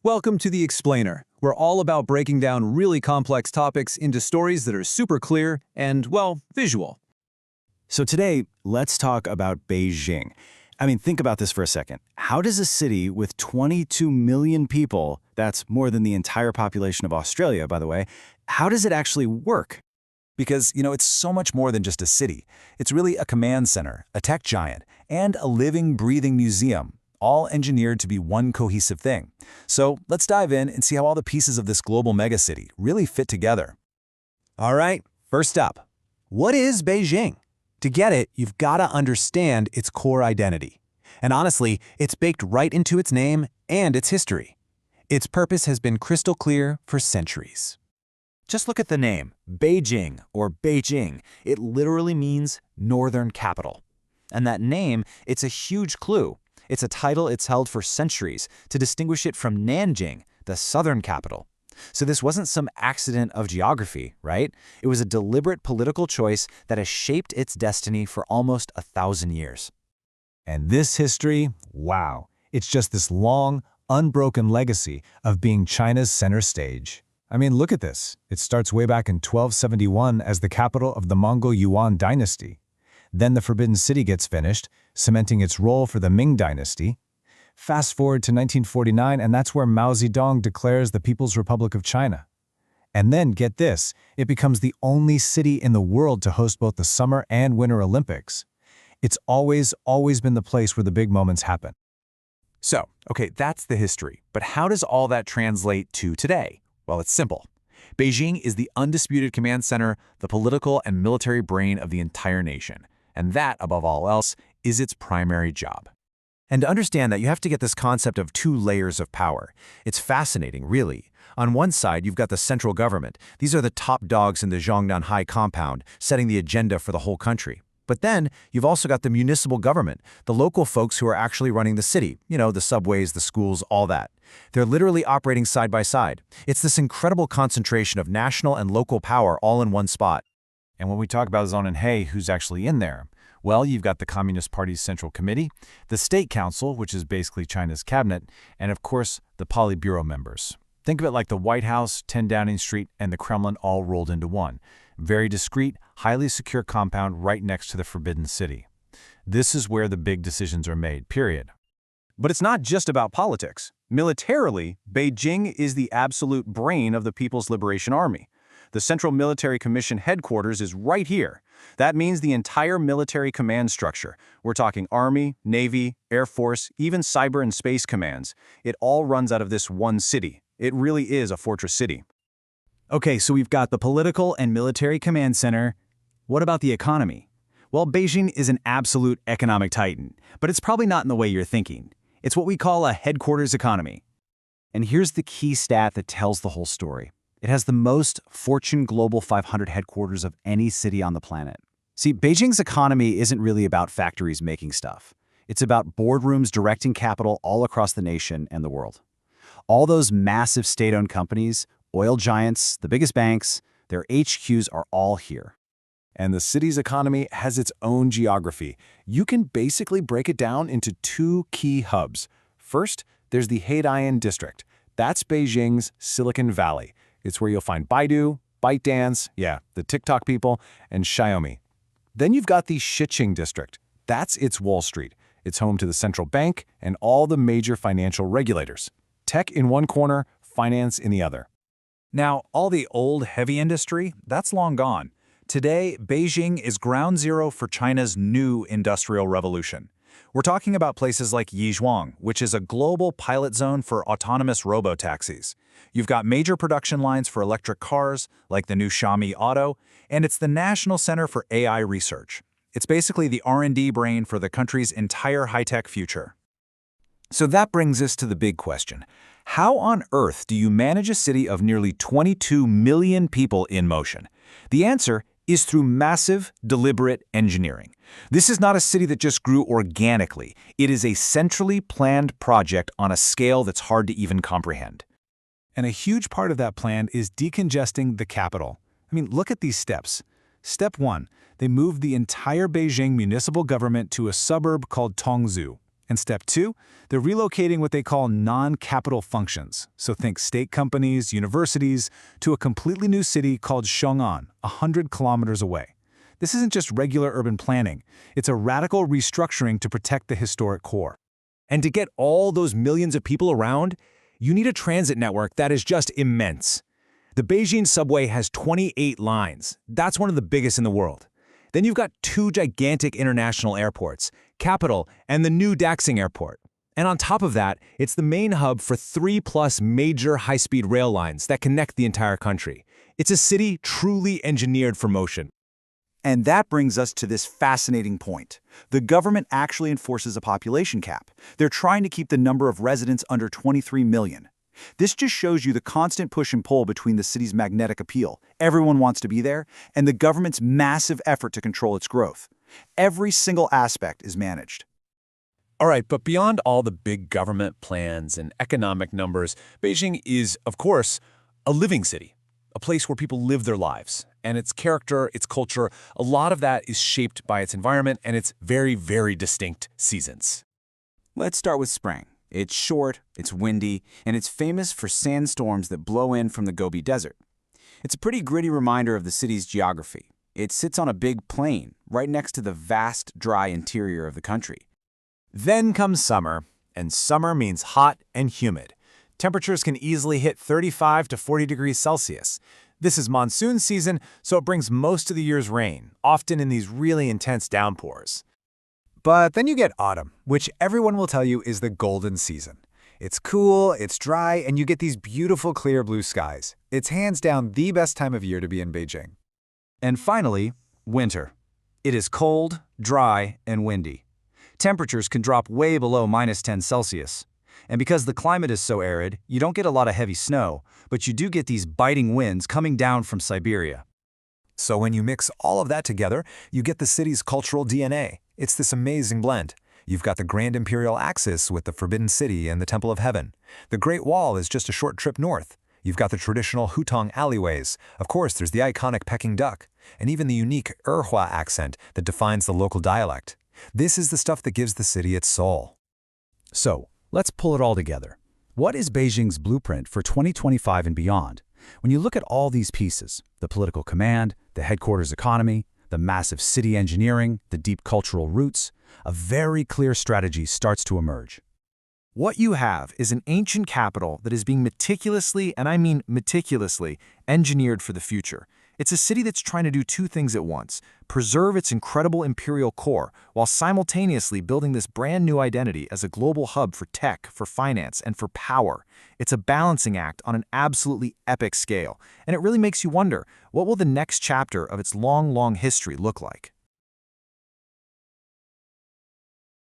Welcome to The Explainer. We're all about breaking down really complex topics into stories that are super clear and, well, visual. So today, let's talk about Beijing. Think about this for a second. How does a city with 22 million people, that's more than the entire population of Australia, by the way, how does it actually work? Because, it's so much more than just a city. It's really a command center, a tech giant, and a living, breathing museum, all engineered to be one cohesive thing. So let's dive in and see how all the pieces of this global megacity really fit together. All right, first up, what is Beijing? To get it, you've got to understand its core identity. And honestly, it's baked right into its name and its history. Its purpose has been crystal clear for centuries. Just look at the name, Beijing or Beijing. It literally means northern capital. And that name, it's a huge clue. It's a title it's held for centuries to distinguish it from Nanjing, the southern capital. So this wasn't some accident of geography, right? It was a deliberate political choice that has shaped its destiny for almost 1,000 years. And this history, wow, it's just this long, unbroken legacy of being China's center stage. Look at this. It starts way back in 1271 as the capital of the Mongol Yuan dynasty. Then the Forbidden City gets finished, cementing its role for the Ming dynasty. Fast forward to 1949, and that's where Mao Zedong declares the People's Republic of China. And then, get this, it becomes the only city in the world to host both the Summer and Winter Olympics. It's always been the place where the big moments happen. So, that's the history. But how does all that translate to today? Well, it's simple. Beijing is the undisputed command center, the political and military brain of the entire nation. And that, above all else, is its primary job. And to understand that, you have to get this concept of two layers of power. It's fascinating, really. On one side, you've got the central government. These are the top dogs in the Xiong'an High compound, setting the agenda for the whole country. But then, you've also got the municipal government, the local folks who are actually running the city. The subways, the schools, all that. They're literally operating side by side. It's this incredible concentration of national and local power all in one spot. And when we talk about Zhong and He, who's actually in there? Well, you've got the Communist Party's Central Committee, the State Council, which is basically China's cabinet, and of course, the Politburo members. Think of it like the White House, 10 Downing Street, and the Kremlin all rolled into one. Very discreet, highly secure compound right next to the Forbidden City. This is where the big decisions are made, period. But it's not just about politics. Militarily, Beijing is the absolute brain of the People's Liberation Army. The Central Military Commission headquarters is right here. That means the entire military command structure. We're talking Army, Navy, Air Force, even cyber and space commands. It all runs out of this one city. It really is a fortress city. Okay, so we've got the political and military command center. What about the economy? Well, Beijing is an absolute economic titan, but it's probably not in the way you're thinking. It's what we call a headquarters economy. And here's the key stat that tells the whole story. It has the most Fortune Global 500 headquarters of any city on the planet. See, Beijing's economy isn't really about factories making stuff. It's about boardrooms directing capital all across the nation and the world. All those massive state-owned companies, oil giants, the biggest banks, their HQs are all here. And the city's economy has its own geography. You can basically break it down into two key hubs. First, there's the Heidian district. That's Beijing's Silicon Valley. It's where you'll find Baidu, ByteDance, the TikTok people, and Xiaomi. Then you've got the Xiqing district. That's its Wall Street. It's home to the central bank and all the major financial regulators. Tech in one corner, finance in the other. Now, all the old heavy industry, that's long gone. Today, Beijing is ground zero for China's new industrial revolution. We're talking about places like Yizhuang, which is a global pilot zone for autonomous robo-taxis. You've got major production lines for electric cars, like the new Xiaomi Auto, and it's the National Center for AI Research. It's basically the R&D brain for the country's entire high-tech future. So that brings us to the big question. How on earth do you manage a city of nearly 22 million people in motion? The answer is through massive, deliberate engineering. This is not a city that just grew organically. It is a centrally planned project on a scale that's hard to even comprehend. And a huge part of that plan is decongesting the capital. Look at these steps. Step 1, they moved the entire Beijing municipal government to a suburb called Tongzhou. And step 2, they're relocating what they call non-capital functions. So think state companies, universities, to a completely new city called Xiong'an, 100 kilometers away. This isn't just regular urban planning. It's a radical restructuring to protect the historic core. And to get all those millions of people around, you need a transit network that is just immense. The Beijing subway has 28 lines. That's one of the biggest in the world. Then you've got 2 gigantic international airports, Capital and the new Daxing Airport. And on top of that, it's the main hub for 3+ major high-speed rail lines that connect the entire country. It's a city truly engineered for motion. And that brings us to this fascinating point. The government actually enforces a population cap. They're trying to keep the number of residents under 23 million. This just shows you the constant push and pull between the city's magnetic appeal, everyone wants to be there, and the government's massive effort to control its growth. Every single aspect is managed. All right, but beyond all the big government plans and economic numbers, Beijing is, of course, a living city, a place where people live their lives. And its character, its culture, a lot of that is shaped by its environment and its very, very distinct seasons. Let's start with spring. It's short, it's windy, and it's famous for sandstorms that blow in from the Gobi Desert. It's a pretty gritty reminder of the city's geography. It sits on a big plain, right next to the vast, dry interior of the country. Then comes summer, and summer means hot and humid. Temperatures can easily hit 35 to 40 degrees Celsius. This is monsoon season, so it brings most of the year's rain, often in these really intense downpours. But then you get autumn, which everyone will tell you is the golden season. It's cool, it's dry, and you get these beautiful clear blue skies. It's hands down the best time of year to be in Beijing. And finally, winter. It is cold, dry, and windy. Temperatures can drop way below -10 Celsius. And because the climate is so arid, you don't get a lot of heavy snow, but you do get these biting winds coming down from Siberia. So when you mix all of that together, you get the city's cultural DNA. It's this amazing blend. You've got the Grand Imperial Axis with the Forbidden City and the Temple of Heaven. The Great Wall is just a short trip north. You've got the traditional Hutong alleyways. Of course, there's the iconic Peking duck, and even the unique Erhua accent that defines the local dialect. This is the stuff that gives the city its soul. So, let's pull it all together. What is Beijing's blueprint for 2025 and beyond? When you look at all these pieces, the political command, the headquarters economy, the massive city engineering, the deep cultural roots, a very clear strategy starts to emerge. What you have is an ancient capital that is being meticulously, and I mean meticulously, engineered for the future. It's a city that's trying to do 2 things at once: preserve its incredible imperial core, while simultaneously building this brand new identity as a global hub for tech, for finance, and for power. It's a balancing act on an absolutely epic scale, and it really makes you wonder, what will the next chapter of its long, long history look like?